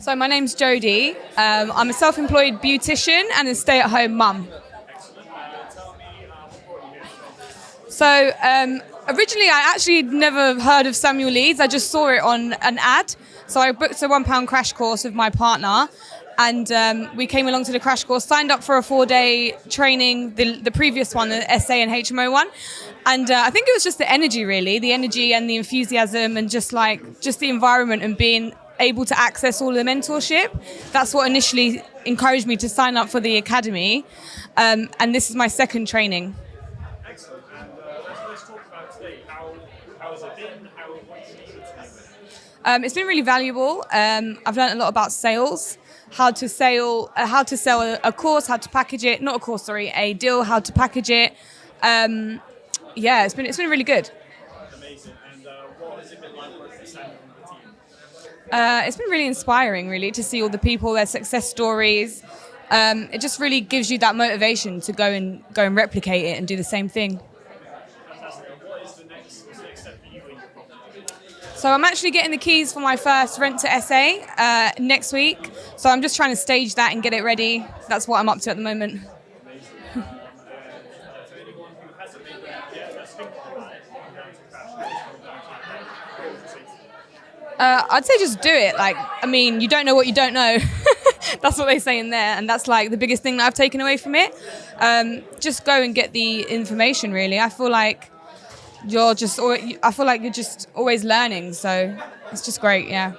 So my name's Jodie. I'm a self-employed beautician and a stay-at-home mum. So originally I actually never heard of Samuel Leeds. I just saw it on an ad. So I booked a £1 crash course with my partner, and we came along to the crash course, signed up for a 4-day training, the previous one, the SA and HMO one. And I think it was just the energy, really, the energy and the enthusiasm and just the environment and being able to access all the mentorship. That's what initially encouraged me to sign up for the academy. And this is my second training. Excellent. And let's talk about today. How has it been? What do you need to do? It's been really valuable. I've learned a lot about sales, how to sell a course, how to package it. Not a course, sorry, a deal, how to package it. It's been really good. Amazing. And what has it been like working with Samuel and the team? It's been really inspiring, really, to see all the people, their success stories. It just really gives you that motivation to go and replicate it and do the same thing. Fantastic. And what is the next step for you in your property? So I'm actually getting the keys for my first rent to SA next week. So I'm just trying to stage that and get it ready. That's what I'm up to at the moment. Amazing. And for anyone who hasn't made that yet, let's think about it. Down to crash. I'd say just do it. You don't know what you don't know. That's what they say in there, and that's the biggest thing that I've taken away from it. Just go and get the information. Really, I feel like you're just always learning. So it's just great. Yeah.